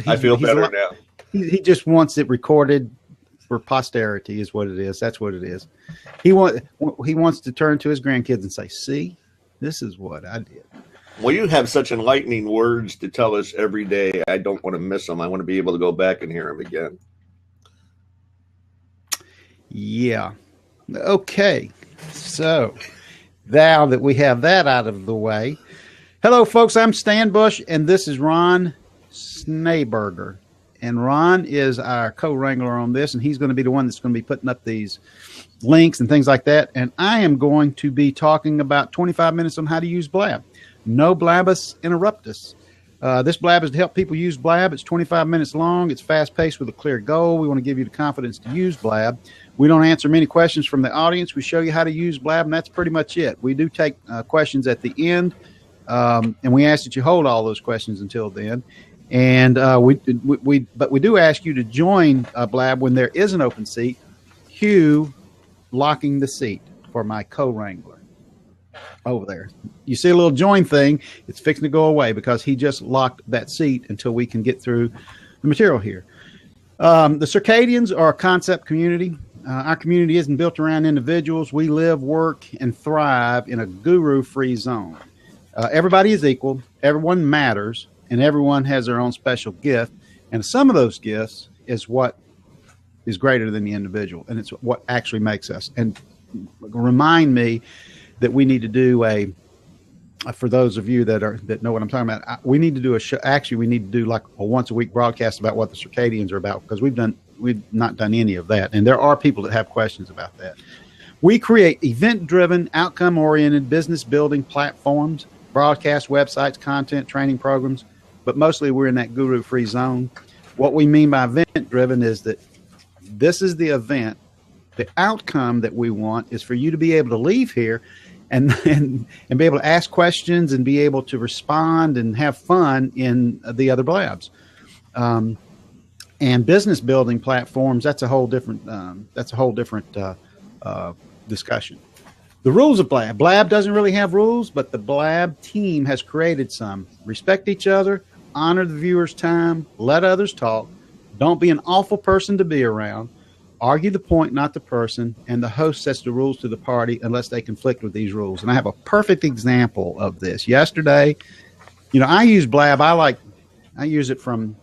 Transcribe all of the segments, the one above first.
I feel better now. He just wants it recorded for posterity, is what it is. That's what it is. He wants to turn to his grandkids and say, "See, this is what I did." Well, you have such enlightening words to tell us every day. I don't want to miss them. I want to be able to go back and hear them again. Yeah. Okay. So now that we have that out of the way, hello, folks. I'm Stan Bush, and this is Ron Schneeberger. And Ron is our co-wrangler on this, and he's going to be the one that's going to be putting up these links and things like that. And I am going to be talking about 25 minutes on how to use Blab. No Blabbus Interruptus. This Blab is to help people use Blab. It's 25 minutes long. It's fast-paced with a clear goal. We want to give you the confidence to use Blab. We don't answer many questions from the audience. We show you how to use Blab, and that's pretty much it. We do take questions at the end, and we ask that you hold all those questions until then. And we do ask you to join Blab when there is an open seat. Hugh locking the seat for my co-wrangler over there. You see a little join thing. It's fixing to go away because he just locked that seat until we can get through the material here. The Circadians are a concept community. Our community isn't built around individuals. We live, work, and thrive in a guru-free zone. Everybody is equal. Everyone matters. And everyone has their own special gift. And some of those gifts is what is greater than the individual. And it's what actually makes us. And remind me that we need to do for those of you that know what I'm talking about, we need to do a show. Actually, we need to do like a once a week broadcast about what the Circadians are about, because we've not done any of that. And there are people that have questions about that. We create event-driven, outcome-oriented business building platforms, broadcast websites, content, training programs, but mostly we're in that guru-free zone. What we mean by event-driven is that this is the event. The outcome that we want is for you to be able to leave here and be able to ask questions and be able to respond and have fun in the other Blabs. And business building platforms, that's a whole different discussion. The rules of Blab. Blab doesn't really have rules, but the Blab team has created some. Respect each other, honor the viewer's time, let others talk, don't be an awful person to be around, argue the point, not the person, and the host sets the rules to the party unless they conflict with these rules. And I have a perfect example of this. Yesterday, I use Blab. I use it from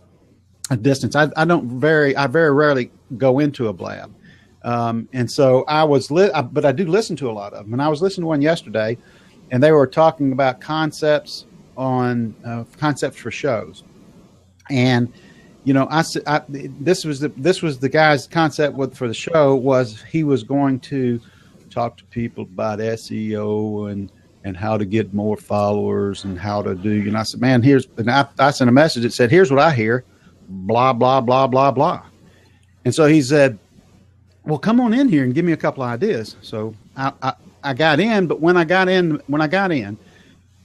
a distance. I very rarely go into a Blab. And so but I do listen to a lot of them. And I was listening to one yesterday, and they were talking about concepts for shows. And this was the guy's concept for the show was he was going to talk to people about SEO and how to get more followers and how to do. I said, man, I sent a message that said, here's what I hear, blah blah blah blah blah. And so he said, well, come on in here and give me a couple of ideas. So I got in, but when I got in,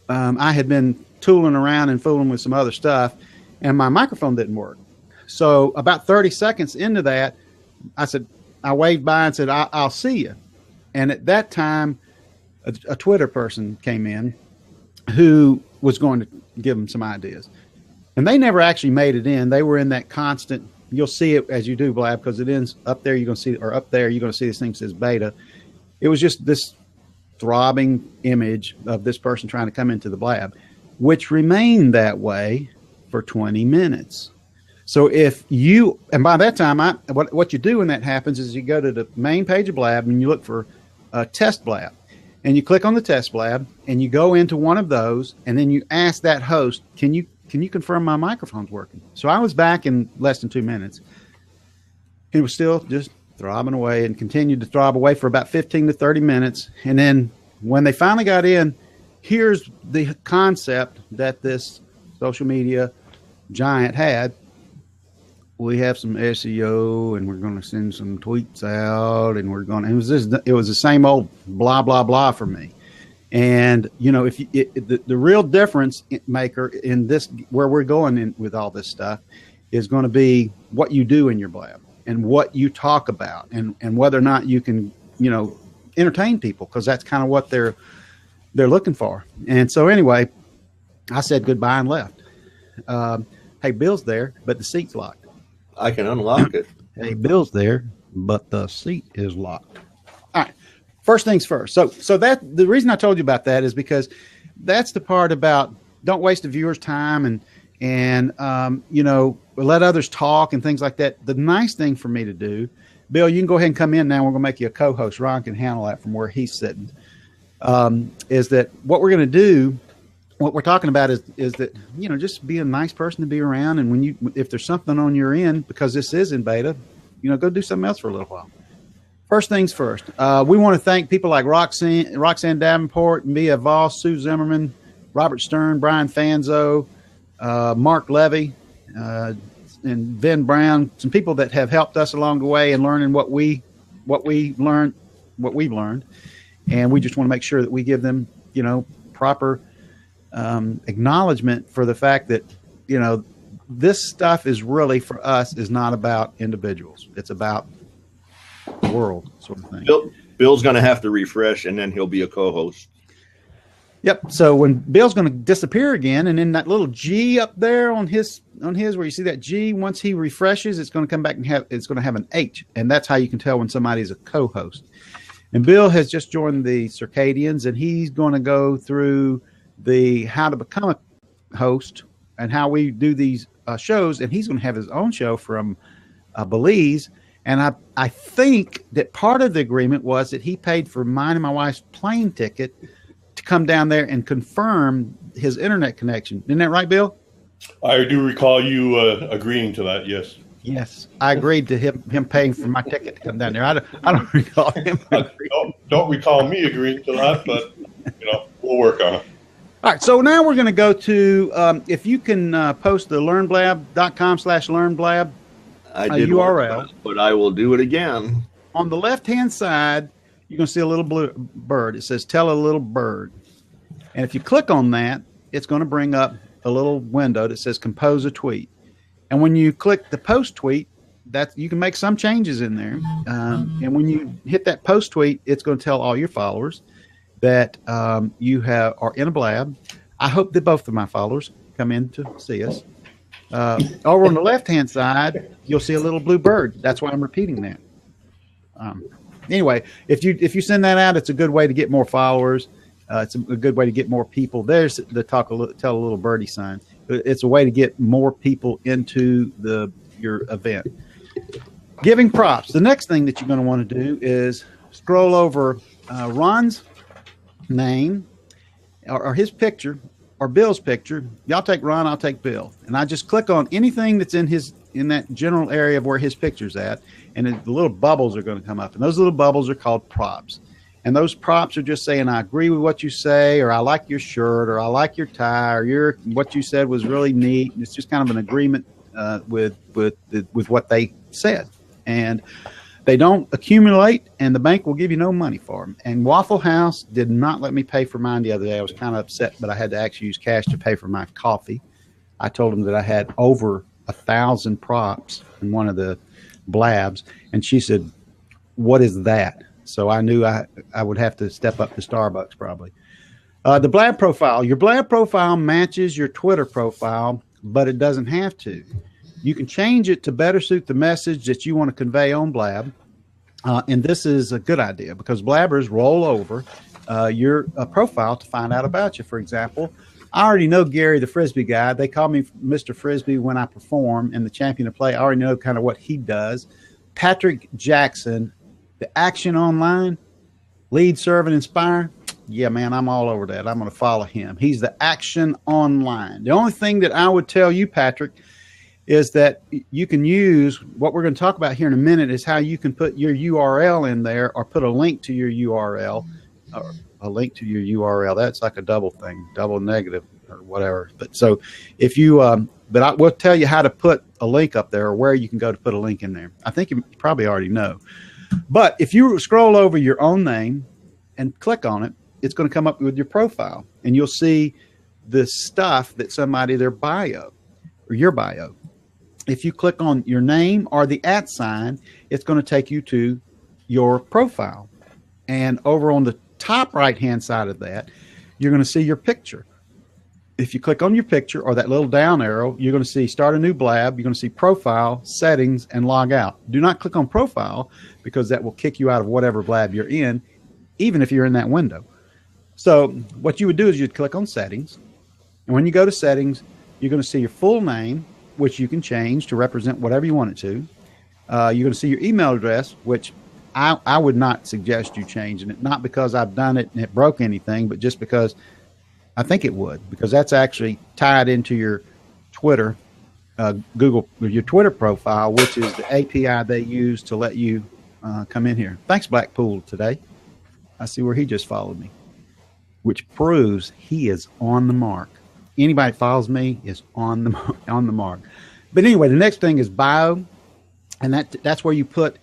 I had been tooling around and fooling with some other stuff, and my microphone didn't work. So about 30 seconds into that, I waved by and said, I'll see you. And at that time, a Twitter person came in who was going to give them some ideas. And they never actually made it in. They were in that constant, you'll see it as you do Blab, because it ends up there, you're going to see, or up there, you're going to see this thing that says beta. It was just this throbbing image of this person trying to come into the Blab, which remained that way for 20 minutes. So and by that time, what you do when that happens is you go to the main page of Blab and you look for test Blab, and you click on the test Blab and you go into one of those, and then you ask that host, can you confirm my microphone's working? So I was back in less than 2 minutes. It was still just throbbing away and continued to throb away for about 15 to 30 minutes. And then when they finally got in, here's the concept that this social media giant had. We have some SEO, and we're going to send some tweets out, and it was the same old blah blah blah for me. And the real difference maker in this, where we're going in with all this stuff, is going to be what you do in your Blab and what you talk about, and whether or not you can entertain people, because that's kind of what they're looking for. And so anyway, I said goodbye and left. Hey, Bill's there, but the seat's locked. I can unlock it. Hey, Bill's there, but the seat is locked. All right. First things first. So that the reason I told you about that is because that's the part about don't waste the viewer's time and let others talk and things like that. The nice thing for me to do, Bill, you can go ahead and come in now. We're going to make you a co-host. Ron can handle that from where he's sitting. Is that what we're going to do? What we're talking about is that, just be a nice person to be around. And if there's something on your end, because this is in beta, go do something else for a little while. First things first, we want to thank people like Roxanne Davenport, Mia Voss, Sue Zimmerman, Robert Stern, Brian Fanzo, Mark Levy, and Vin Brown, some people that have helped us along the way in learning what we've learned. And we just want to make sure that we give them, proper acknowledgement for the fact that, this stuff is really for us is not about individuals. It's about the world sort of thing. Bill's going to have to refresh and then he'll be a co-host. Yep. So when Bill's going to disappear again, and then that little G up there on his where you see that G, once he refreshes, it's going to come back and it's going to have an H, and that's how you can tell when somebody's a co-host. And Bill has just joined the Circadians, and he's going to go through the how to become a host and how we do these shows, and he's going to have his own show from Belize. And I think that part of the agreement was that he paid for mine and my wife's plane ticket to come down there and confirm his internet connection. Isn't that right, Bill? I do recall you agreeing to that. Yes. Yes, I agreed to him paying for my ticket to come down there. I don't recall him. Don't recall me agreeing to that, but we'll work on it. All right, so now we're going to go to if you can post the learnblab.com/learnblab URL, but I will do it again. On the left-hand side, you're going to see a little blue bird. It says "Tell a Little Bird," and if you click on that, it's going to bring up a little window that says "Compose a Tweet." And when you click the post tweet, that you can make some changes in there. And when you hit that post tweet, it's going to tell all your followers that you are in a blab. I hope that both of my followers come in to see us. Over on the left-hand side, you'll see a little blue bird. That's why I'm repeating that. Anyway, if you send that out, it's a good way to get more followers. It's a good way to get more people. There's the tell a little birdie sign. It's a way to get more people into your event. Giving props. The next thing that you're going to want to do is scroll over Ron's name or his picture or Bill's picture. Y'all take Ron, I'll take Bill. And I just click on anything that's in that general area of where his picture's at, and the little bubbles are going to come up. And those little bubbles are called props. And those props are just saying, I agree with what you say, or I like your shirt, or I like your tie, or what you said was really neat. It's just kind of an agreement with what they said. And they don't accumulate, and the bank will give you no money for them. And Waffle House did not let me pay for mine the other day. I was kind of upset, but I had to actually use cash to pay for my coffee. I told them that I had over 1,000 props in one of the blabs, and she said, "What is that?" So I knew I would have to step up to Starbucks probably. The Blab profile. Your Blab profile matches your Twitter profile, but it doesn't have to. You can change it to better suit the message that you want to convey on Blab. And this is a good idea because Blabbers roll over your profile to find out about you. For example, I already know Gary, the Frisbee guy. They call me Mr. Frisbee when I perform and the champion of play. I already know kind of what he does. Patrick Jackson, the Action Online, lead, serve, and inspire. Yeah, man, I'm all over that. I'm going to follow him. He's the Action Online. The only thing that I would tell you, Patrick, is that you can use what we're going to talk about here in a minute is how you can put your URL in there or put a link to your URL or a link to your URL. That's like a double thing, double negative or whatever. But so if you, but I will tell you how to put a link up there or where you can go to put a link in there. I think you probably already know. But if you scroll over your own name and click on it, it's going to come up with your profile, and you'll see the stuff that their bio or your bio. If you click on your name or the @ sign, it's going to take you to your profile. And over on the top right-hand side of that, you're going to see your picture. if you click on your picture or that little down arrow, you're going to see start a new blab. You're going to see profile, settings, and log out. Do not click on profile because that will kick you out of whatever blab you're in, even if you're in that window. So what you would do is you'd click on settings. And when you go to settings, you're going to see your full name, which you can change to represent whatever you want it to. You're going to see your email address, which I would not suggest you changing it, not because I've done it and it broke anything, but just because I think it would, because that's actually tied into your Twitter, your Twitter profile, which is the API they use to let you come in here. Thanks, Blackpool, today. I see where he just followed me, which proves he is on the mark. Anybody that follows me is on the mark. But anyway, the next thing is bio, and that's where you put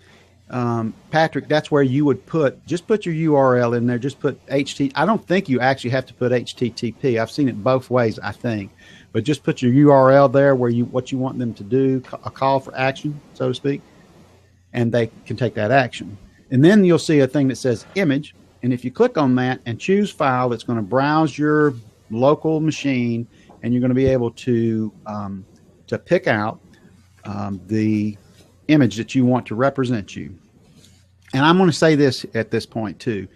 Patrick. That's where you would put your URL in there. Just put HTTP. I don't think you actually have to put HTTP. I've seen it both ways, I think, but just put your URL there where what you want them to do, a call for action, so to speak, and they can take that action. And then you'll see a thing that says image, and if you click on that and choose file, it's going to browse your local machine, and you're going to be able to pick out the image that you want to represent you. And I'm going to say this at this point too,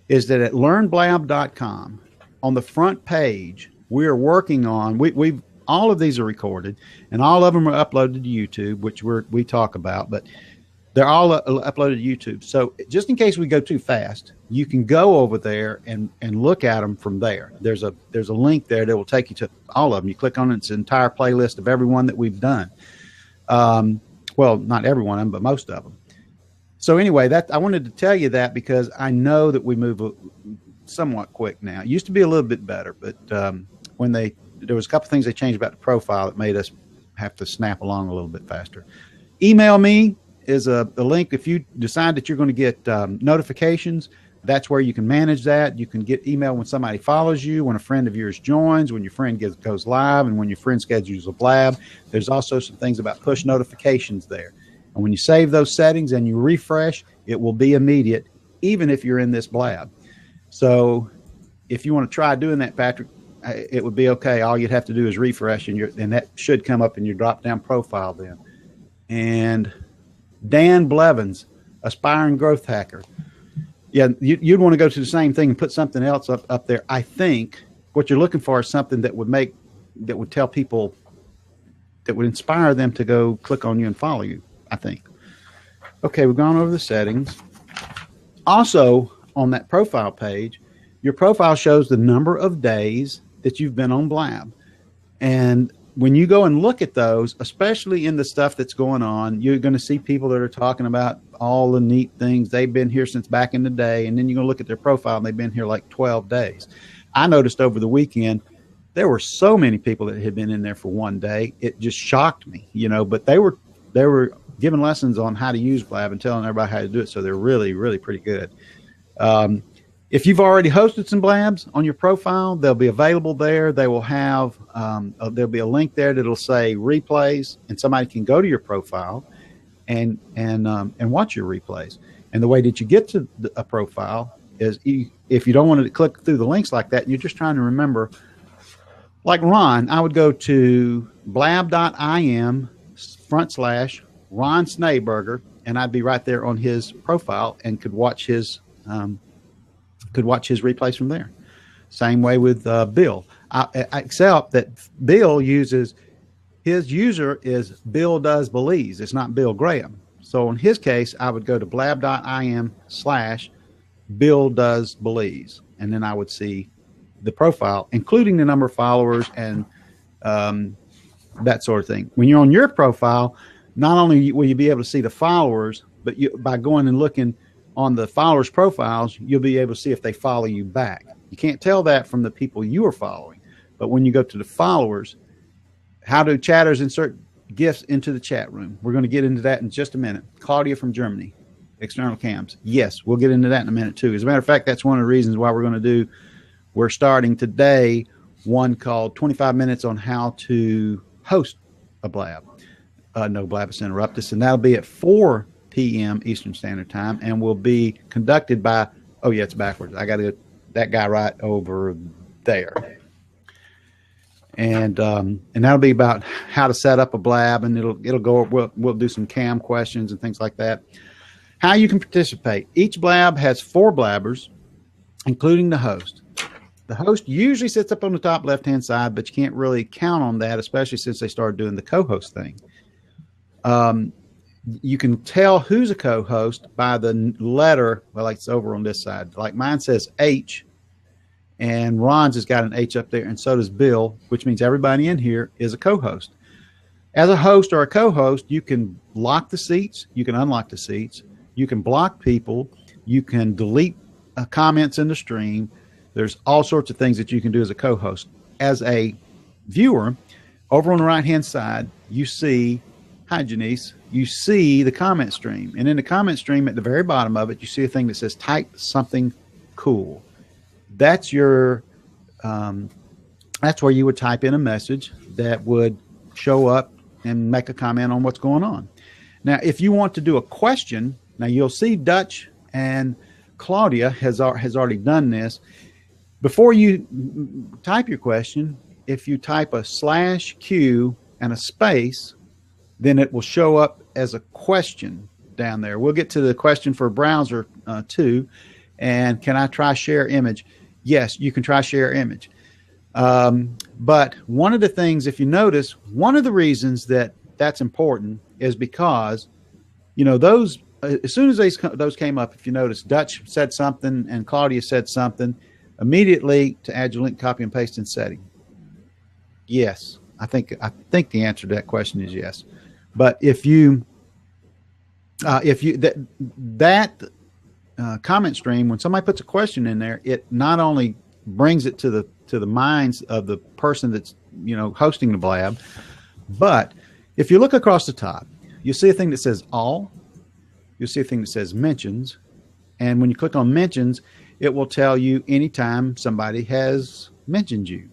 is that at learnblab.com on the front page, we are working on, we've all of these are recorded and all of them are uploaded to YouTube, which we talk about, but they're all uploaded to YouTube. So just in case we go too fast, you can go over there and look at them from there. There's a link there that will take you to all of them. You click on it, it's an entire playlist of every one that we've done. Well, not every one of them, but most of them. So anyway, I wanted to tell you that because I know that we move somewhat quick now. It used to be a little bit better, but there was a couple things they changed about the profile that made us have to snap along a little bit faster. Email me is a link. If you decide that you're going to get notifications, that's where you can manage that. You can get email when somebody follows you, when a friend of yours joins, when your friend goes live, and when your friend schedules a blab. There's also some things about push notifications there. And when you save those settings and you refresh, it will be immediate, even if you're in this blab. So if you want to try doing that, Patrick, it would be okay. All you'd have to do is refresh, and that should come up in your drop-down profile then. And Dan Blevins, aspiring growth hacker. Yeah, you'd want to go to the same thing and put something else up there. I think what you're looking for is something that would tell people, that would inspire them to go click on you and follow you, I think. Okay, we've gone over the settings. Also, on that profile page, your profile shows the number of days that you've been on Blab. And when you go and look at those, especially in the stuff that's going on, you're going to see people that are talking about all the neat things. They've been here since back in the day. And then you're going to look at their profile and they've been here like 12 days. I noticed over the weekend, there were so many people that had been in there for one day. It just shocked me, but they were giving lessons on how to use Blab and telling everybody how to do it. So they're really, really pretty good. If you've already hosted some blabs on your profile, they'll be available there. They will have, there'll be a link there that'll say replays, and somebody can go to your profile and watch your replays. And the way that you get to a profile is if you don't want to click through the links like that, and you're just trying to remember, like Ron, I would go to blab.im /Ron Snaberger, and I'd be right there on his profile and could watch his replays from there. Same way with Bill, except that Bill uses, his user is Bill Does Belize. It's not Bill Graham. So in his case, I would go to blab.im /Bill Does Belize, and then I would see the profile, including the number of followers and that sort of thing. When you're on your profile, not only will you be able to see the followers, but by going and looking on the followers' profiles, you'll be able to see if they follow you back. You can't tell that from the people you are following. But when you go to the followers, how do chatters insert gifts into the chat room? We're going to get into that in just a minute. Claudia from Germany, external cams. Yes, we'll get into that in a minute too. As a matter of fact, that's one of the reasons why we're starting today one called 25 Minutes on How to Host a Blab. No, Blabbus Interruptus. And that'll be at 4 p.m. Eastern Standard Time, and will be conducted by, oh yeah, it's backwards. I got to get that guy right over there. and that'll be about how to set up a blab, and it'll go. We'll do some cam questions and things like that. How you can participate. Each blab has 4 blabbers, including the host. The host usually sits up on the top left-hand side, but you can't really count on that, especially since they started doing the co-host thing. You can tell who's a co-host by the letter. Well, like it's over on this side. Like mine says H, and Ron's has got an H up there, and so does Bill, which means everybody in here is a co-host. As a host or a co-host, you can lock the seats. You can unlock the seats. You can block people. You can delete comments in the stream. There's all sorts of things that you can do as a co-host. As a viewer, over on the right-hand side, you see, hi, Janice, you see the comment stream. And in the comment stream, at the very bottom of it, you see a thing that says type something cool. That's your, that's where you would type in a message that would show up and make a comment on what's going on. Now, if you want to do a question, now you'll see Dutch and Claudia has already done this. Before you type your question, if you type a /Q and a space, then it will show up as a question down there. We'll get to the question for browser too. And can I try share image? Yes, you can try share image. But one of the things, if you notice, one of the reasons that that's important is because, you know, those, as soon as those came up, if you notice, Dutch said something and Claudia said something, immediately to add your link, copy and paste in setting. Yes, I think the answer to that question is yes. But if you that comment stream, when somebody puts a question in there, it not only brings it to the minds of the person that's, you know, hosting the blab, but if you look across the top, you'll see a thing that says all. You'll see a thing that says mentions, and when you click on mentions, it will tell you anytime somebody has mentioned you.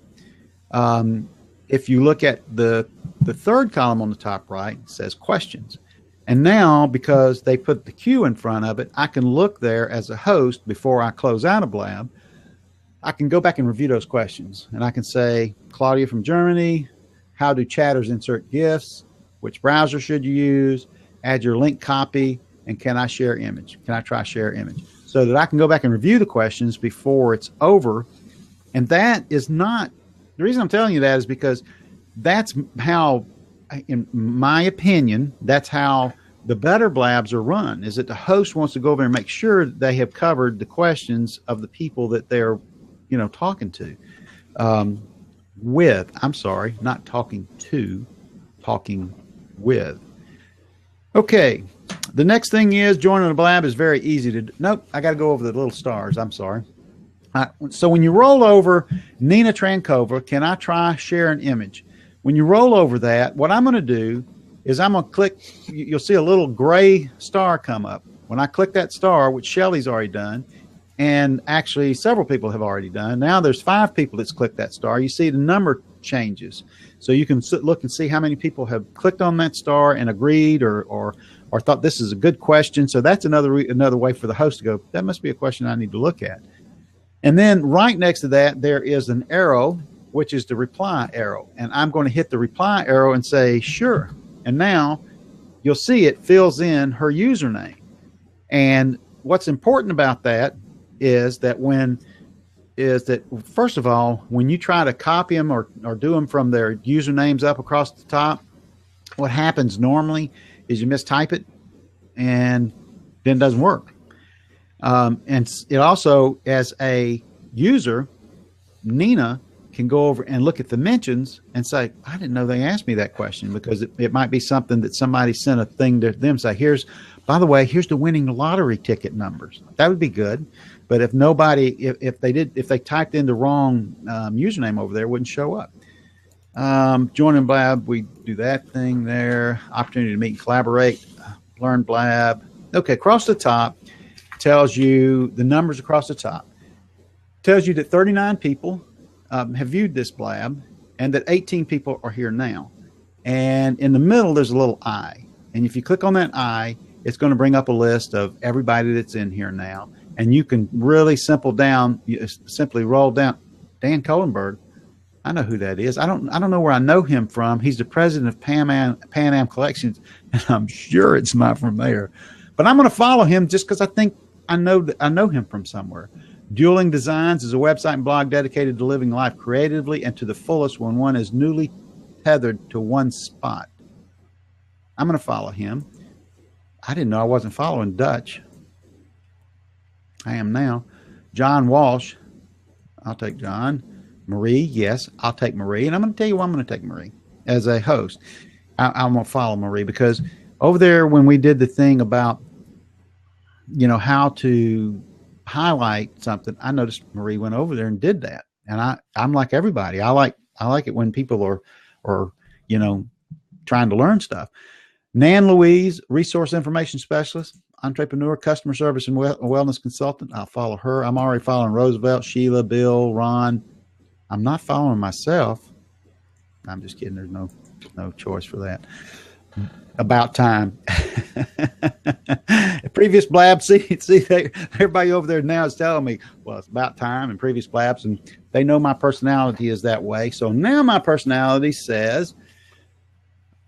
If you look at the third column on the top right, it says questions. And now, because they put the Q in front of it, I can look there as a host before I close out a blab. I can go back and review those questions. And I can say, Claudia from Germany, how do chatters insert GIFs? Which browser should you use? Add your link copy. And can I share image? Can I try share image? So that I can go back and review the questions before it's over. And that is not, the reason I'm telling you that is because that's how, in my opinion, that's how the better blabs are run, is that the host wants to go over and make sure they have covered the questions of the people that they're, you know, talking to. I'm sorry, not talking to, talking with. Okay. The next thing is joining a blab is very easy to do. Nope, I got to go over the little stars. I'm sorry. So when you roll over Nina Trankova, can I try share an image? When you roll over that, what I'm going to do is I'm going to click. You'll see a little gray star come up. When I click that star, which Shelly's already done, and actually several people have already done. Now there's 5 people that's clicked that star. You see the number changes. So you can look and see how many people have clicked on that star and agreed or thought this is a good question. So that's another way for the host to go, that must be a question I need to look at. And then right next to that, there is an arrow, which is the reply arrow. And I'm going to hit the reply arrow and say, sure. And now you'll see it fills in her username. And what's important about that is that first of all, when you try to copy them or do them from their usernames up across the top, what happens normally is you mistype it and then it doesn't work. And it also, as a user, Nina can go over and look at the mentions and say, I didn't know they asked me that question, because it might be something that somebody sent a thing to them, say, by the way, here's the winning lottery ticket numbers. That would be good. But if they typed in the wrong username over there, it wouldn't show up. Joining Blab, we do that thing there. Opportunity to meet and collaborate. Learn Blab. Okay, across the top tells you the numbers across the top. Tells you that 39 people have viewed this Blab and that 18 people are here now. And in the middle, there's a little I. And if you click on that I, it's going to bring up a list of everybody that's in here now. And you can really simply roll down. Dan Kohlenberg, I know who that is. I don't know where I know him from. He's the president of Pan Am Collections, and I'm sure it's not from there. But I'm going to follow him just because I think I know him from somewhere. Dueling Designs is a website and blog dedicated to living life creatively and to the fullest when one is newly tethered to one spot. I'm going to follow him. I didn't know I wasn't following Dutch. I am now. John Walsh. I'll take John. Marie, yes, I'll take Marie. And I'm going to tell you why I'm going to take Marie as a host. I'm going to follow Marie because over there when we did the thing about, how to highlight something, I noticed Marie went over there and did that. And I'm like everybody. I like it when people are trying to learn stuff. Nan Louise, resource information specialist, entrepreneur, customer service and wellness consultant. I'll follow her. I'm already following Roosevelt, Sheila, Bill, Ron. I'm not following myself. I'm just kidding. There's no choice for that. About time. Previous blab. See, everybody over there now is telling me, well, it's about time. And previous blabs, and they know my personality is that way. So now my personality says,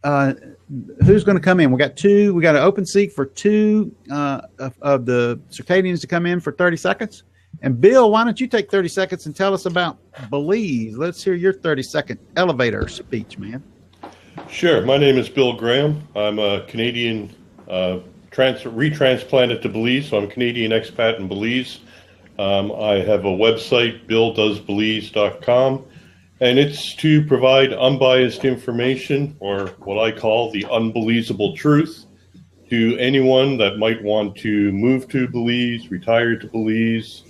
who's going to come in? We got an open seat for two of the Circadians to come in for 30 seconds. And Bill, why don't you take 30 seconds and tell us about Belize? Let's hear your 30-second elevator speech, man. Sure. My name is Bill Graham. I'm a Canadian retransplanted to Belize, so I'm a Canadian expat in Belize. I have a website, billdoesbelize.com, and it's to provide unbiased information, or what I call the unbelievable truth, to anyone that might want to move to Belize, retire to Belize,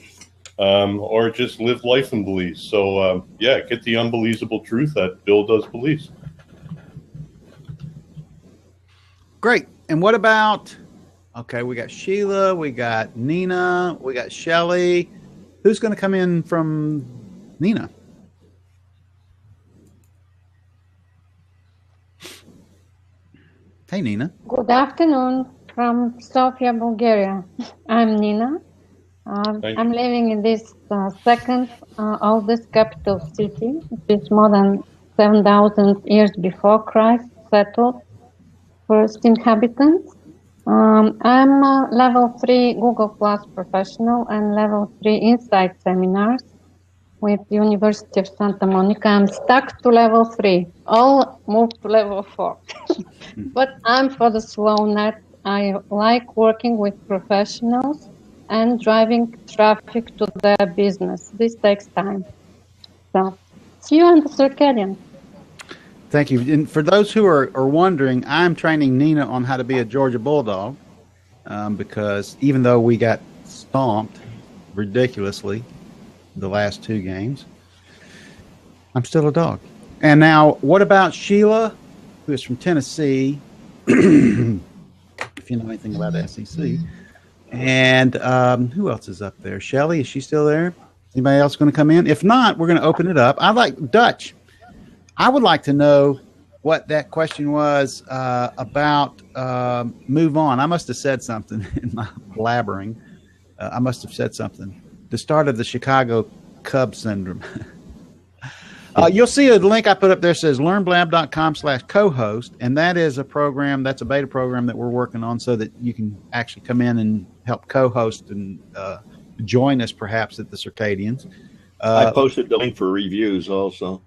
or just live life in Belize. So, get the unbelievable truth at Bill Does Belize. Great. And what about, we got Sheila, we got Nina, we got Shelly. Who's going to come in from Nina? Hey, Nina. Good afternoon from Sofia, Bulgaria. I'm Nina. I'm living in this second oldest capital city, which is more than 7,000 years before Christ settled first inhabitants. I'm a level 3 Google Plus professional and level 3 Insight seminars with the University of Santa Monica. I'm stuck to level 3. All moved to level 4. But I'm for the slow net. I like working with professionals and driving traffic to their business. This takes time. So, see you on the Circadian. Thank you. And for those who are wondering, I'm training Nina on how to be a Georgia Bulldog because even though we got stomped ridiculously the last 2 games, I'm still a dog. And now, what about Sheila, who is from Tennessee, if you know anything about the SEC? And who else is up there? Shelly, is she still there? Anybody else going to come in? If not, we're going to open it up. I like Dutch. I would like to know what that question was about move on. I must have said something in my blabbering. I must have said something. The start of the Chicago Cubs syndrome. You'll see a link I put up there that says learnblab.com/co-host, and that is a program, that's a beta program that we're working on so that you can actually come in and help co-host and join us perhaps at the Circadians. I posted the link for reviews also.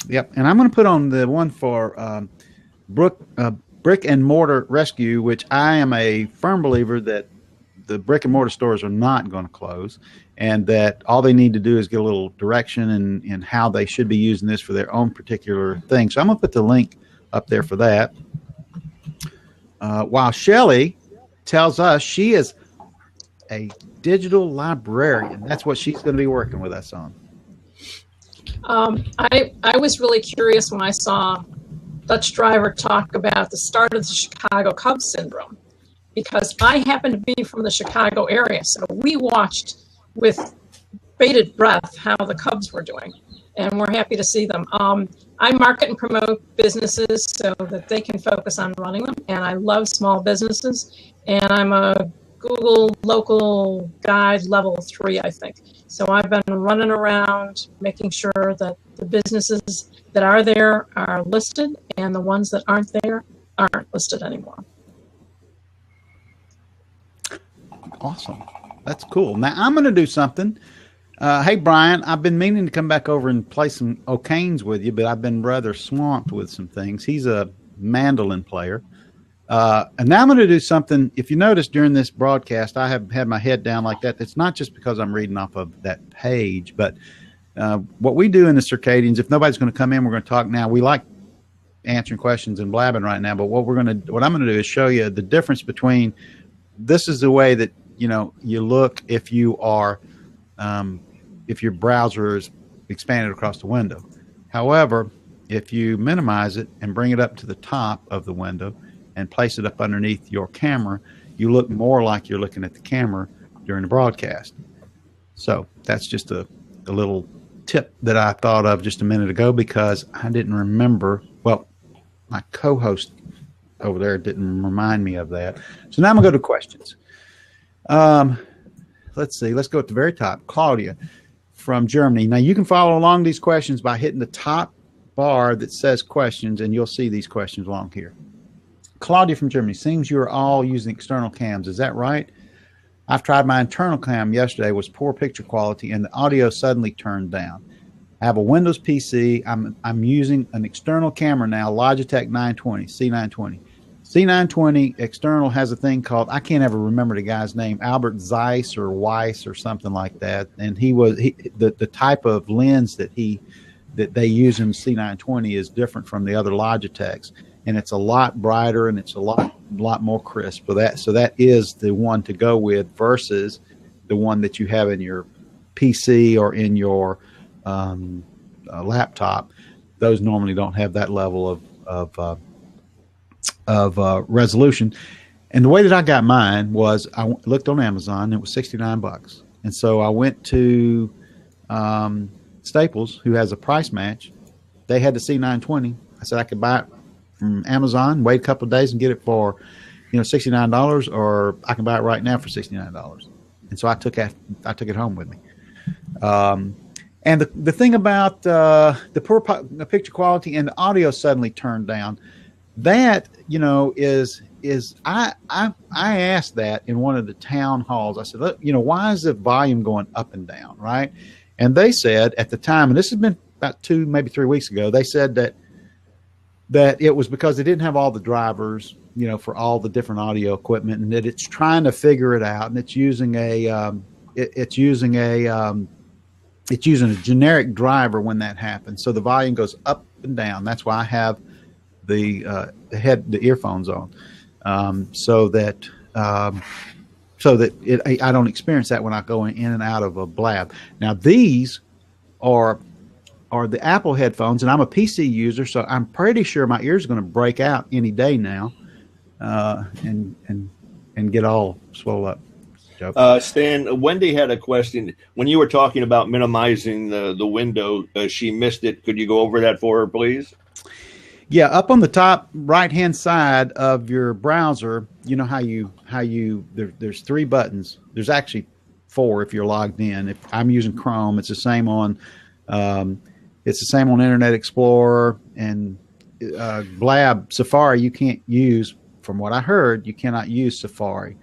Yep, and I'm going to put on the one for brick and mortar rescue, which I am a firm believer that the brick and mortar stores are not going to close, and that all they need to do is get a little direction in how they should be using this for their own particular thing. So I'm going to put the link up there for that. While Shelly tells us she is a digital librarian. That's what she's going to be working with us on. I was really curious when I saw Dutch Driver talk about the start of the Chicago Cubs syndrome, because I happen to be from the Chicago area, so we watched with bated breath how the Cubs were doing, and we're happy to see them. I market and promote businesses so that they can focus on running them, and I love small businesses, and I'm a Google local guide level 3, I think. So I've been running around making sure that the businesses that are there are listed and the ones that aren't there aren't listed anymore. Awesome. That's cool. Now I'm going to do something. Hey, Brian, I've been meaning to come back over and play some O'Kane's with you, but I've been rather swamped with some things. He's a mandolin player. And now I'm going to do something. If you notice during this broadcast, I have had my head down like that. It's not just because I'm reading off of that page, but what we do in the Circadians, if nobody's going to come in, we're going to talk now. We like answering questions and blabbing right now, but what I'm going to do is show you the difference between, this is the way that, you look if you are, if your browser is expanded across the window. However, if you minimize it and bring it up to the top of the window and place it up underneath your camera, you look more like you're looking at the camera during the broadcast. So that's just a little tip that I thought of just a minute ago because I didn't remember. Well, my co-host over there didn't remind me of that. So now I'm going to go to questions. Let's see. Let's go at the very top. Claudia from Germany. Now, you can follow along these questions by hitting the top bar that says questions, and you'll see these questions along here. Claudia from Germany. Seems you're all using external cams. Is that right? I've tried my internal cam yesterday. It was poor picture quality, and the audio suddenly turned down. I have a Windows PC. I'm using an external camera now, Logitech 920, C920. C920 external has a thing called, I can't ever remember the guy's name, Albert Zeiss or Weiss or something like that. And the type of lens that they use in C920 is different from the other Logitechs, and it's a lot brighter and it's a lot more crisp. So that is the one to go with versus the one that you have in your PC or in your laptop. Those normally don't have that level of resolution. And the way that I got mine was I looked on Amazon, and it was $69. And so I went to Staples, who has a price match. They had the C920. I said I could buy it from Amazon, wait a couple of days and get it for, $69, or I can buy it right now for $69. And so I took it home with me. And the thing about the poor picture quality and the audio suddenly turned down, that, is I asked that in one of the town halls. I said, look, why is the volume going up and down, right? And they said at the time, and this has been about 2, maybe 3 weeks ago, they said that it was because they didn't have all the drivers, for all the different audio equipment, and that it's trying to figure it out, and it's using a generic driver when that happens. So the volume goes up and down. That's why I have the earphones on, so that I don't experience that when I go in and out of a blab. Now these are the Apple headphones, and I'm a PC user, so I'm pretty sure my ears are going to break out any day now, and get all swollen up. Stan, Wendy had a question. When you were talking about minimizing the window, she missed it. Could you go over that for her, please? Yeah, up on the top right-hand side of your browser, you know there's 3 buttons. There's actually 4 if you're logged in. If I'm using Chrome, it's the same on Internet Explorer, and Blab. Safari you can't use. From what I heard, you cannot use Safari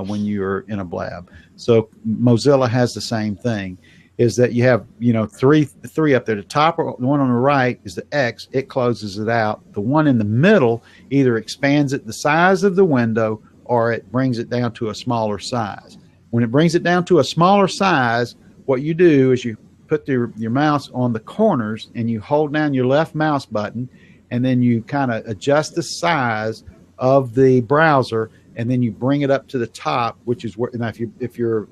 when you're in a Blab. So Mozilla has the same thing. Is that you have three up there. The top, or the one on the right, is the X. It closes it out. The one in the middle either expands it the size of the window, or it brings it down to a smaller size. When it brings it down to a smaller size, what you do is you put your mouse on the corners and you hold down your left mouse button, and then you kind of adjust the size of the browser, and then you bring it up to the top, which is where, now if your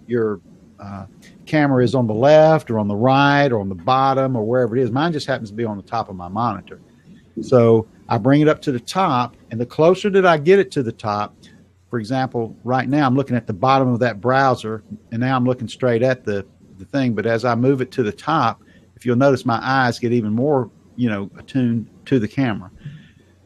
camera is on the left or on the right or on the bottom or wherever it is, mine just happens to be on the top of my monitor. So I bring it up to the top, and the closer that I get it to the top, for example, right now I'm looking at the bottom of that browser, and now I'm looking straight at the thing. But as I move it to the top, if you'll notice, my eyes get even more, attuned to the camera.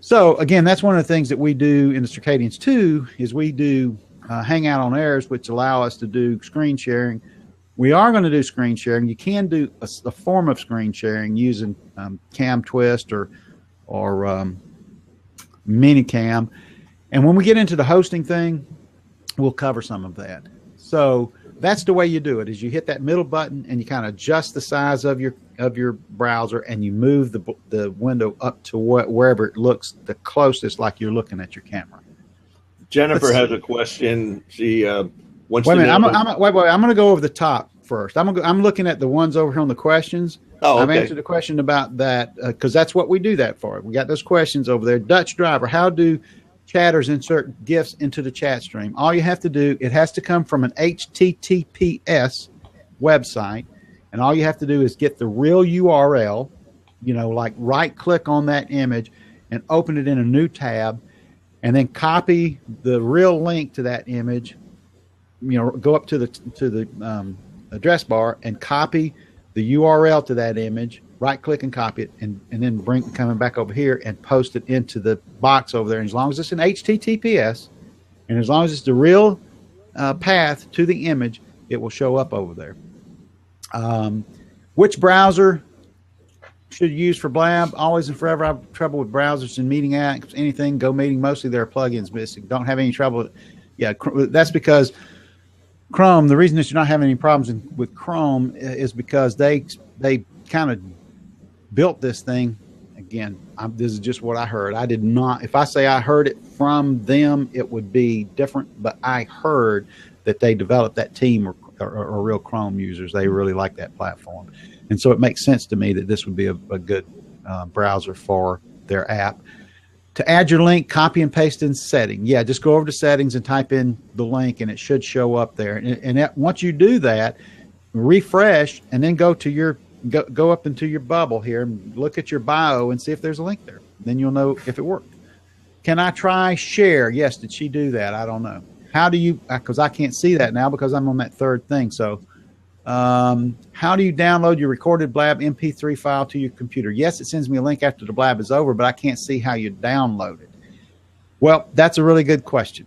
So again, that's one of the things that we do in the Circadians too, is we do Hangout on Airs, which allow us to do screen sharing. We are going to do screen sharing. You can do a form of screen sharing using Cam Twist or Minicam. And when we get into the hosting thing, we'll cover some of that. So that's the way you do it, is you hit that middle button and you kind of adjust the size of your browser, and you move the window up to wherever it looks the closest, like you're looking at your camera. Jennifer has a question. She wants wait a to minute. know. I'm going to go over the top first. I'm looking at the ones over here on the questions. Oh, okay. I've answered the question about that because that's what we do that for. We got those questions over there. Dutch Driver, how do chatters insert GIFs into the chat stream? All you have to do, it has to come from an HTTPS website, and all you have to do is get the real URL, like right click on that image and open it in a new tab, and then copy the real link to that image. Go up to the address bar and copy the URL to that image, right click and copy it, and then coming back over here and post it into the box over there. And as long as it's an HTTPS, and as long as it's the real path to the image, it will show up over there. Which browser should you use for Blab? Always and forever. I have trouble with browsers and meeting apps, anything, GoMeeting. Mostly there are plugins missing. Don't have any trouble. Yeah, that's because Chrome, the reason that you're not having any problems with Chrome is because they kind of built this thing. Again, this is just what I heard. I did not, if I say I heard it from them, it would be different, but I heard that they developed, that team are real Chrome users. They really like that platform. And so it makes sense to me that this would be a good browser for their app. To add your link, copy and paste in setting. Yeah, just go over to settings and type in the link, and it should show up there. And once you do that, refresh, and then go up into your bubble here and look at your bio and see if there's a link there. Then you'll know if it worked. Can I try share? Yes. Did she do that? I don't know. How do you? Because I can't see that now because I'm on that third thing. So, how do you download your recorded Blab MP3 file to your computer? Yes, it sends me a link after the Blab is over, but I can't see how you download it. Well, that's a really good question.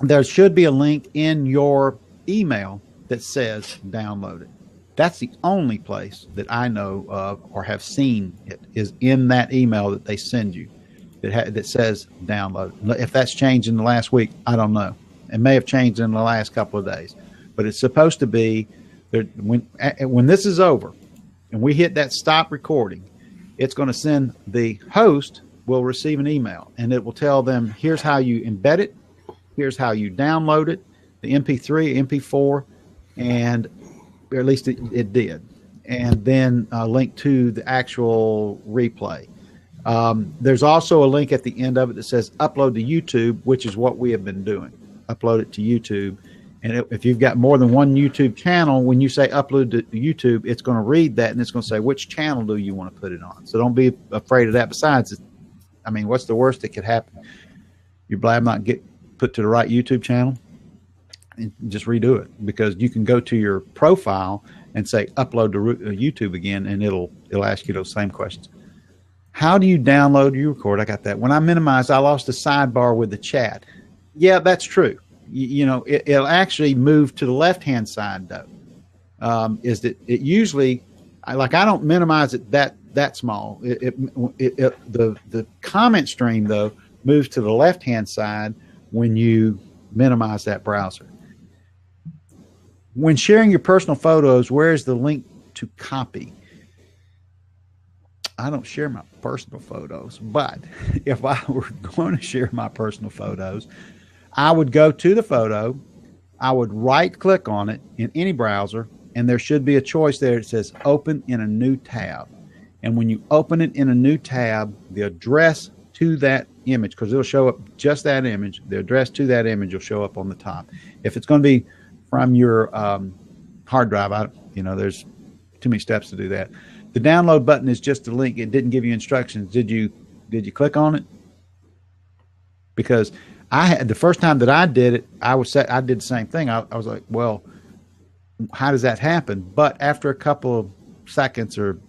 There should be a link in your email that says download it. That's the only place that I know of or have seen it, is in that email that they send you that says download. If that's changed in the last week, I don't know. It may have changed in the last couple of days, but it's supposed to be there. When this is over and we hit that stop recording, it's going to send, the host will receive an email, and it will tell them, here's how you embed it, here's how you download it, the MP3, MP4, and or at least it did, and then a link to the actual replay. There's also a link at the end of it that says upload to YouTube, which is what we have been doing. Upload it to YouTube. And if you've got more than one YouTube channel, when you say upload to YouTube, it's going to read that, and it's going to say, which channel do you want to put it on? So don't be afraid of that. Besides, I mean, what's the worst that could happen? Your Blab not get put to the right YouTube channel, and just redo it, because you can go to your profile and say upload to YouTube again, and it'll ask you those same questions. How do you download your record? I got that. When I minimized, I lost the sidebar with the chat. Yeah, that's true. It'll actually move to the left-hand side, though. Is that it usually, I don't minimize it that small. The comment stream, though, moves to the left-hand side when you minimize that browser. When sharing your personal photos, where's the link to copy? I don't share my personal photos, but if I were going to share my personal photos, I would go to the photo, I would right-click on it in any browser, and there should be a choice there that says open in a new tab. And when you open it in a new tab, the address to that image, because it'll show up just that image, the address to that image will show up on the top. If it's going to be from your hard drive, there's too many steps to do that. The download button is just a link. It didn't give you instructions. Did you click on it? Because the first time that I did it, I did the same thing. I was like, well, how does that happen? But after a couple of seconds, or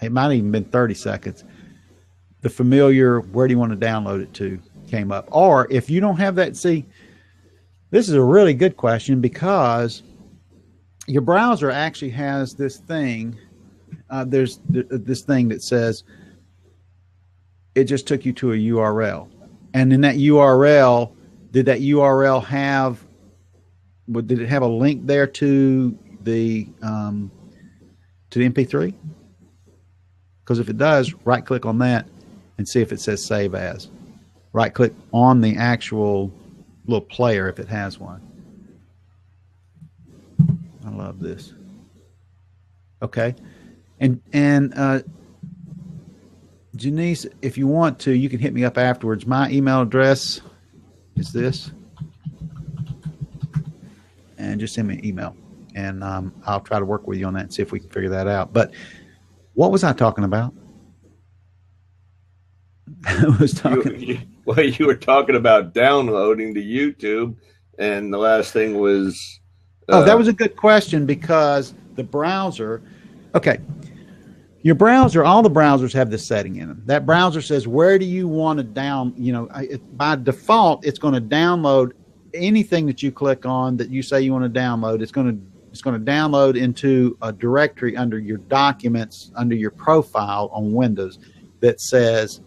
it might have even been 30 seconds, the familiar, where do you want to download it to, came up. Or if you don't have that, see, This is a really good question because your browser actually has this thing. There's this thing that says it just took you to a URL. And in that URL, did that URL have, did it have a link there to the MP3? Because if it does, right click on that and see if it says save as. Right click on the actual little player if it has one. I love this. Okay. And Janice, if you want to, you can hit me up afterwards. My email address is this. And just send me an email. And I'll try to work with you on that and see if we can figure that out. But what was I talking about? I was talking. You were talking about downloading to YouTube. And the last thing was... that was a good question because the browser... Okay. Your browser, all the browsers have this setting in them. That browser says, where do you want to by default, it's going to download anything that you click on that you say you want to download. It's going to download into a directory under your documents, under your profile on Windows that says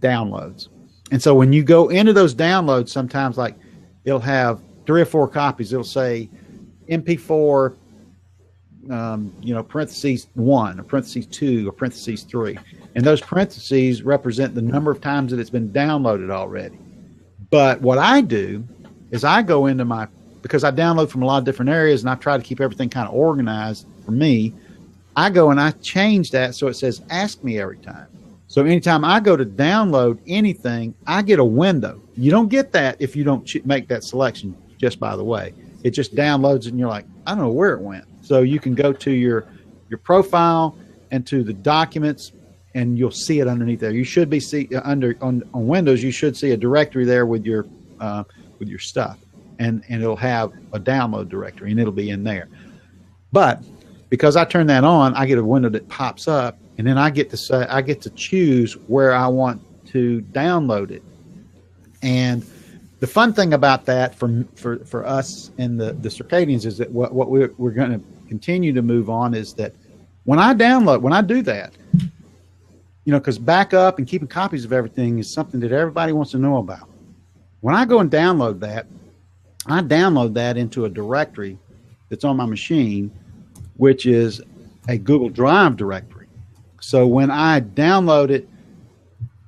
downloads. And so when you go into those downloads, sometimes like it'll have 3 or 4 copies. It'll say MP4, parentheses 1 or parentheses 2 or parentheses 3. And those parentheses represent the number of times that it's been downloaded already. But what I do is I go into because I download from a lot of different areas and I try to keep everything kind of organized for me. I go and I change that so it says ask me every time. So anytime I go to download anything, I get a window. You don't get that if you don't make that selection, just by the way. It just downloads and you're like, I don't know where it went. So you can go to your profile and to the documents, and you'll see it underneath there. You should be on Windows. You should see a directory there with your stuff, and it'll have a download directory, and it'll be in there. But because I turn that on, I get a window that pops up, and then I get to choose where I want to download it. And the fun thing about that for us in the Circadians is that what we're going to continue to move on is that when I do that, because backup and keeping copies of everything is something that everybody wants to know about. When I go and download that, I download that into a directory that's on my machine, which is a Google Drive directory. So when I download it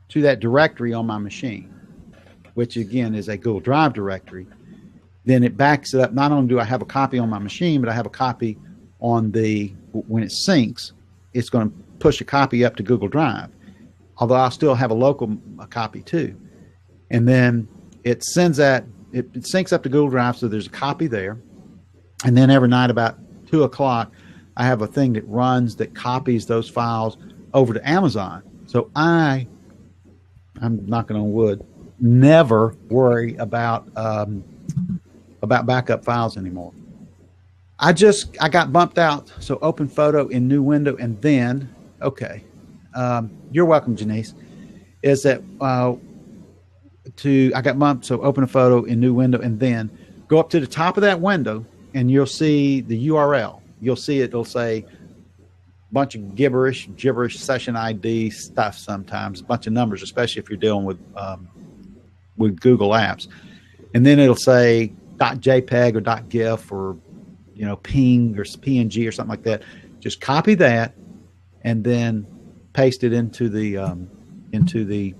to that directory on my machine, which again is a Google Drive directory, then it backs it up. Not only do I have a copy on my machine, but I have a copy when it syncs, it's going to push a copy up to Google Drive, although I'll still have a local copy too. And then it sends that, it syncs up to Google Drive, so there's a copy there. And then every night about 2 o'clock, I have a thing that runs that copies those files over to Amazon. So I'm knocking on wood, never worry about backup files anymore. I got bumped out. So open photo in new window, and then, okay. You're welcome, Janice. Is that I got bumped, so open a photo in new window, and then go up to the top of that window, and you'll see the URL. You'll see it'll say a bunch of gibberish session ID stuff sometimes, a bunch of numbers, especially if you're dealing with Google Apps. And then it'll say .jpeg or .gif or ping or PNG or something like that. Just copy that and then paste it into the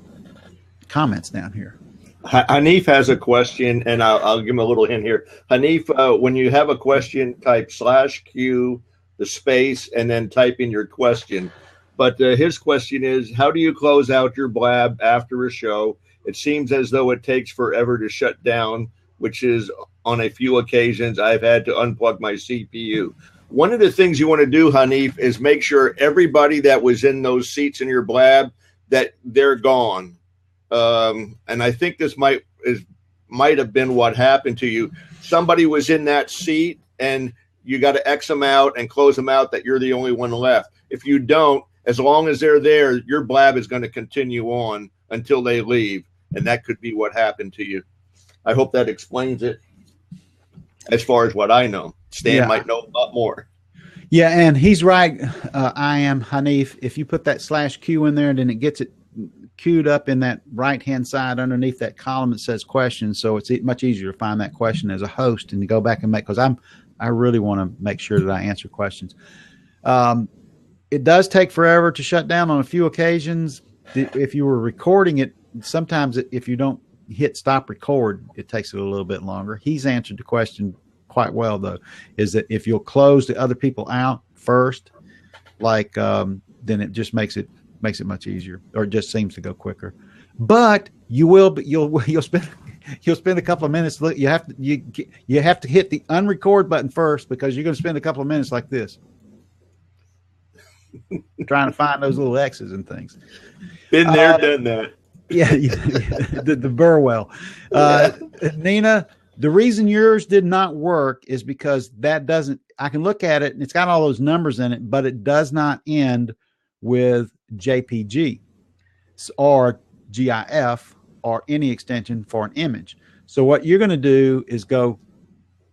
comments down here. Hanif has a question, and I'll give him a little hint here. Hanif, when you have a question, type /Q, the space, and then type in your question. But his question is, how do you close out your blab after a show? It seems as though it takes forever to shut down, which is on a few occasions I've had to unplug my CPU. One of the things you want to do, Hanif, is make sure everybody that was in those seats in your blab, that they're gone. And I think this might have been what happened to you. Somebody was in that seat, and you got to X them out and close them out, that you're the only one left. If you don't, as long as they're there, your blab is going to continue on until they leave. And that could be what happened to you. I hope that explains it. as far as what I know. Stan might know a lot more. Yeah, and he's right. I am Hanif. If you put that /Q in there, and then it gets it queued up in that right-hand side underneath that column that says questions, so it's much easier to find that question as a host and to go back and make, because I really want to make sure that I answer questions. It does take forever to shut down on a few occasions. If you were recording it, sometimes if you don't hit stop record, it takes it a little bit longer. He's answered the question quite well, though, is that if you'll close the other people out first, like then it just makes it much easier, or it just seems to go quicker. But you'll spend a couple of minutes. You have to hit the unrecord button first, because you're going to spend a couple of minutes like this trying to find those little X's and things. Been there, done that. Yeah, the Burwell. Nina, the reason yours did not work is because that doesn't. I can look at it and it's got all those numbers in it, but it does not end with JPG or GIF or any extension for an image. So what you're going to do is go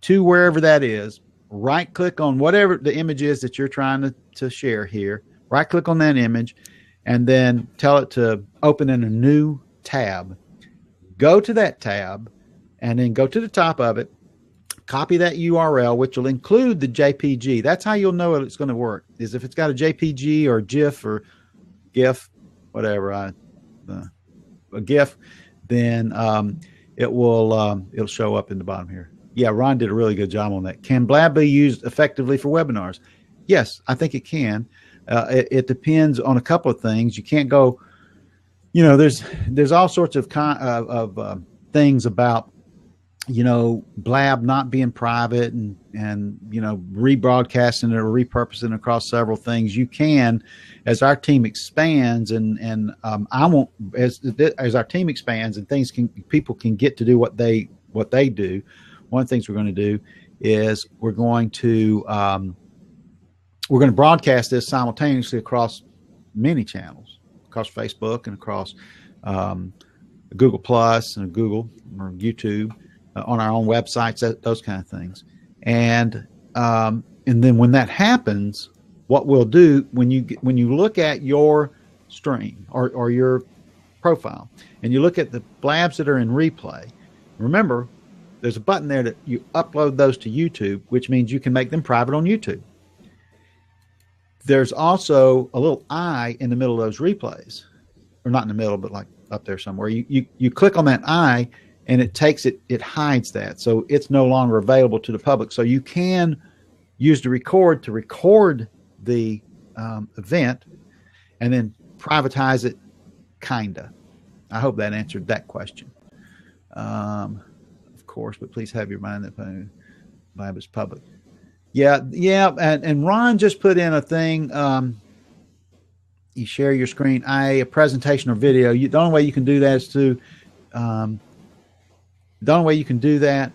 to wherever that is, right click on whatever the image is that you're trying to share here, right click on that image, and then tell it to open in a new tab. Go to that tab and then go to the top of it, copy that URL, which will include the JPG. That's how you'll know it's going to work, is if it's got a JPG or GIF or GIF, whatever, a GIF, then it'll show up in the bottom here. Yeah, Ron did a really good job on that. Can Blab be used effectively for webinars? Yes, I think it can. It depends on a couple of things. You can't go, there's all sorts of things about, Blab not being private and rebroadcasting it or repurposing across several things. You can, as our team expands, and I won't, as our team expands and people can get to do what they do. One of the things we're going to do is we're going to broadcast this simultaneously across many channels, across Facebook and across Google Plus and Google or YouTube, on our own websites, those kind of things. And then when that happens, what we'll do when you look at your stream or your profile and you look at the blabs that are in replay, remember, there's a button there that you upload those to YouTube, which means you can make them private on YouTube. There's also a little eye in the middle of those replays, or not in the middle, but like up there somewhere. You click on that eye and it hides that. So it's no longer available to the public. So you can use the record to record the event and then privatize it, kinda. I hope that answered that question. Course, but please have your mind that Blab is public. Yeah, and Ron just put in a thing. You share your screen, a presentation or video. The only way you can do that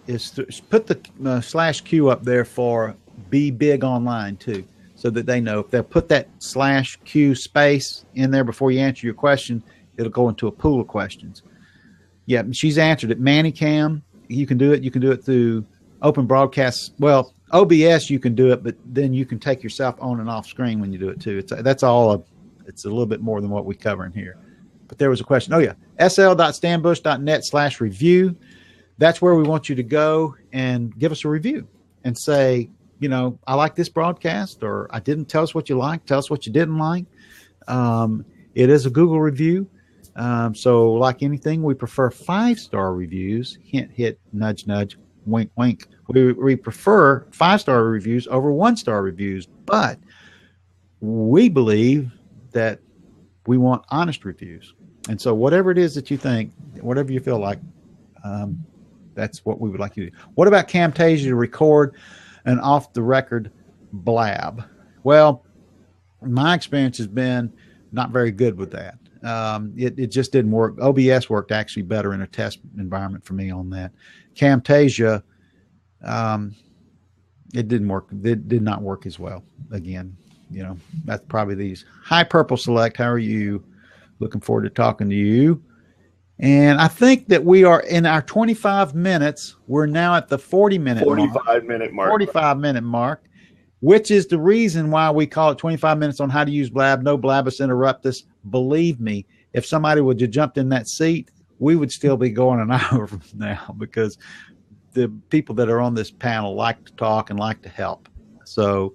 is to put the /Q up there for Be Big Online too, so that they know if they put that /Q space in there before you answer your question, it'll go into a pool of questions. Yeah, she's answered it. ManyCam. You can do it. You can do it through open broadcasts. Well, OBS you can do it, but then you can take yourself on and off screen when you do it too. It's a little bit more than what we cover in here. But there was a question. Oh yeah, sl.stanbush.net/review. That's where we want you to go and give us a review and say, I like this broadcast, or I didn't. Tell us what you liked. Tell us what you didn't like. It is a Google review. So like anything, we prefer 5-star reviews. Hint, hit, nudge, nudge, wink, wink. We prefer 5-star reviews over 1-star reviews, but we believe that we want honest reviews. And so whatever it is that you think, whatever you feel like, that's what we would like you to do. What about Camtasia to record an off-the-record blab? Well, my experience has been not very good with that. It just didn't work. OBS worked actually better in a test environment for me on that. Camtasia, it didn't work. It did not work as well. Again, that's probably these. Hi, Purple Select. How are you? Looking forward to talking to you. And I think that we are in our 25 minutes. We're now at the 40-minute 45-minute mark. 45-minute mark, which is the reason why we call it 25 minutes on how to use Blab. No Blabbus Interruptus. Believe me, if somebody would have jumped in that seat, we would still be going an hour from now, because the people that are on this panel like to talk and like to help. So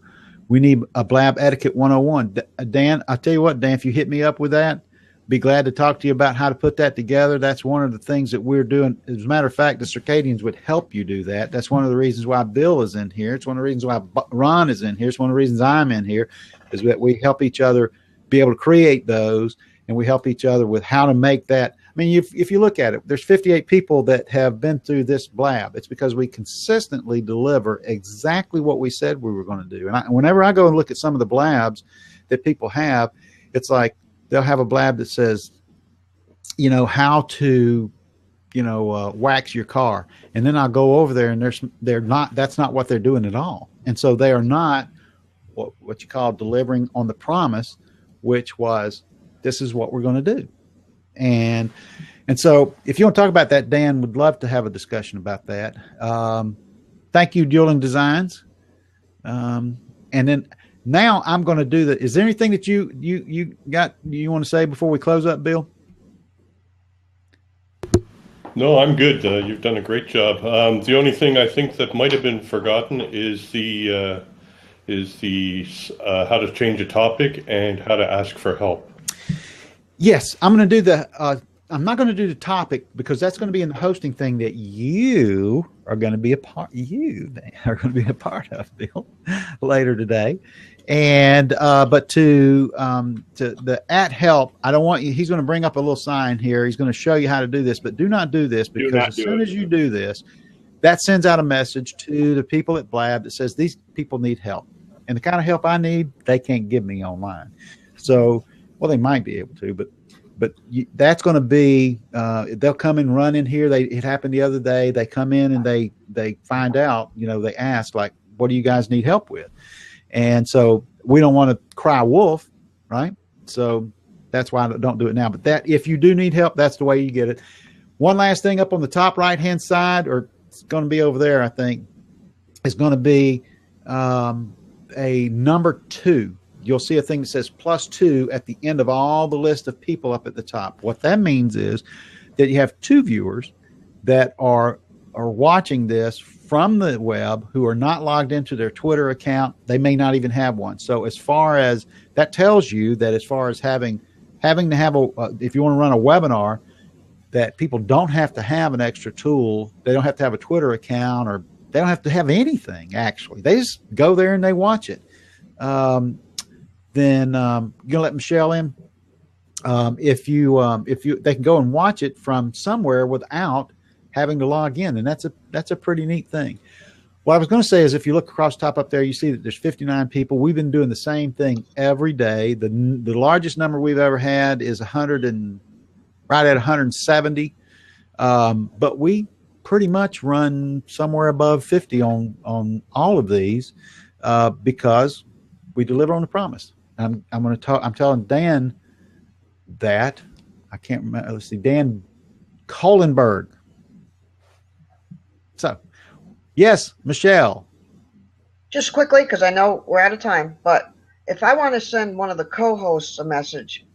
we need a Blab Etiquette 101. Dan, I'll tell you what, Dan, if you hit me up with that, be glad to talk to you about how to put that together. That's one of the things that we're doing. As a matter of fact, the Circadians would help you do that. That's one of the reasons why Bill is in here. It's one of the reasons why Ron is in here. It's one of the reasons I'm in here, is that we help each other be able to create those, and we help each other with how to make that. I mean, if you look at it, there's 58 people that have been through this Blab. It's because we consistently deliver exactly what we said we were going to do. And whenever I go and look at some of the Blabs that people have, it's like, they'll have a Blab that says, you know, how to, you know, wax your car. And then I'll go over there and that's not what they're doing at all. And so they are not what you call delivering on the promise, which was, this is what we're going to do. And so if you want to talk about that, Dan, would love to have a discussion about that. Thank you, Dueling Designs. And then, now I'm going to do that. Is there anything that you want to say before we close up, Bill? No, I'm good. You've done a great job. The only thing I think that might have been forgotten is the how to change a topic and how to ask for help. Yes, I'm going to do I'm not going to do the topic, because that's going to be in the hosting thing that you are going to be a part. You are going to be a part of, Bill, later today. And but to the @help, I don't want you. He's going to bring up a little sign here. He's going to show you how to do this, but do not do this, because as soon as you do this, that sends out a message to the people at Blab that says these people need help, and the kind of help I need, they can't give me online. So, well, they might be able to, but that's going to be, they'll come and run in here. It happened the other day. They come in and they find out, you know, they ask, like, what do you guys need help with? And so we don't want to cry wolf, right? So that's why I don't do it now. But that, if you do need help, that's the way you get it. One last thing up on the top right-hand side, or it's going to be over there, I think, is going to be a number 2. You'll see a thing that says +2 at the end of all the list of people up at the top. What that means is that you have 2 viewers that are watching this from the web who are not logged into their Twitter account. They may not even have one. So as far as that tells you that, as far as having to have if you want to run a webinar, that people don't have to have an extra tool. They don't have to have a Twitter account, or they don't have to have anything. Actually, they just go there and they watch it. Then you're gonna let Michelle in. If they can go and watch it from somewhere without having to log in, and that's a pretty neat thing. What I was going to say is, if you look across the top up there, you see that there's 59 people. We've been doing the same thing every day. The largest number we've ever had is 100 and right at 170, but we pretty much run somewhere above 50 on all of these because we deliver on the promise. I'm going to talk. I'm telling Dan that I can't remember. Let's see, Dan Kohlenberg. So, yes, Michelle. Just quickly, because I know we're out of time, but if I want to send one of the co-hosts a message,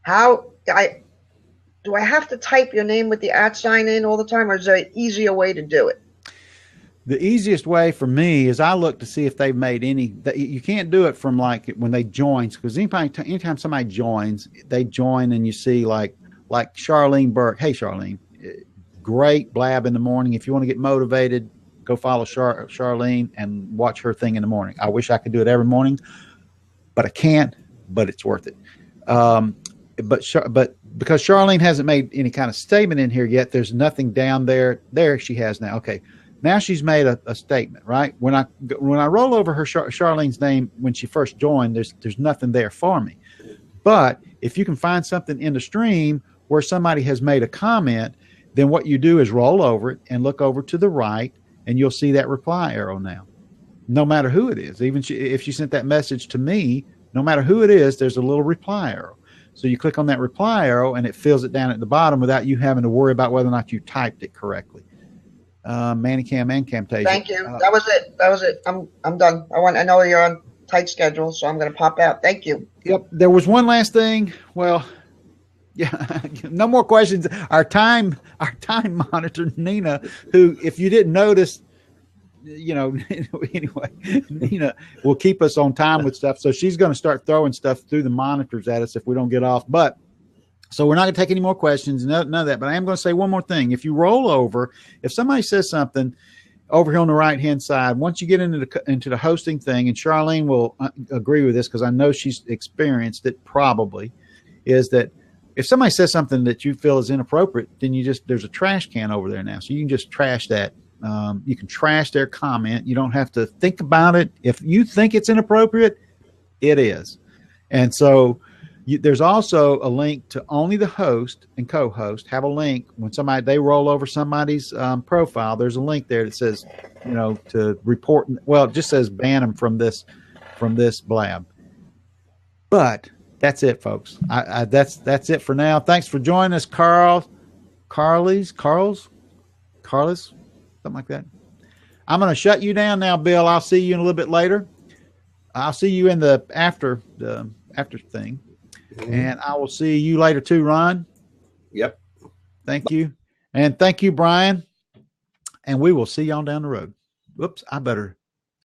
do I have to type your name with the @ in all the time, or is there an easier way to do it? The easiest way for me is I look to see if they've made any. You can't do it from like when they join, because anytime somebody joins, they join and you see like Charlene Burke. Hey, Charlene, great Blab in the morning. If you want to get motivated, go follow Charlene and watch her thing in the morning. I wish I could do it every morning, but I can't. But it's worth it. But because Charlene hasn't made any kind of statement in here yet, there's nothing down there. There she has now. Okay. Now she's made a statement, right? When I roll over her Charlene's name when she first joined, there's nothing there for me. But if you can find something in the stream where somebody has made a comment, then what you do is roll over it and look over to the right, and you'll see that reply arrow now. No matter who it is, even if she sent that message to me, no matter who it is, there's a little reply arrow. So you click on that reply arrow and it fills it down at the bottom without you having to worry about whether or not you typed it correctly. Manicam and Camtasia. Thank you. That was it. That was it. I'm done. I know you're on tight schedule, so I'm going to pop out. Thank you. Yep. There was one last thing. Well, yeah, no more questions. Our time monitor, Nina, who, if you didn't notice, anyway, Nina will keep us on time with stuff. So she's going to start throwing stuff through the monitors at us if we don't get off. But so we're not going to take any more questions, none of that. But I am going to say one more thing. If you roll over, if somebody says something over here on the right-hand side, once you get into the hosting thing, and Charlene will agree with this because I know she's experienced it probably, is that if somebody says something that you feel is inappropriate, then there's a trash can over there now. So you can just trash that. You can trash their comment. You don't have to think about it. If you think it's inappropriate, it is. And so there's also a link to only the host and co-host have a link when they roll over somebody's profile. There's a link there that says, to report. Well, it just says ban them from this blab. But that's it, folks. That's it for now. Thanks for joining us, Carlos, something like that. I'm going to shut you down now, Bill. I'll see you in a little bit later. I'll see you in the after thing, and I will see you later too, Ron. Yep. Thank you, and thank you, Brian. And we will see y'all down the road. Whoops, I better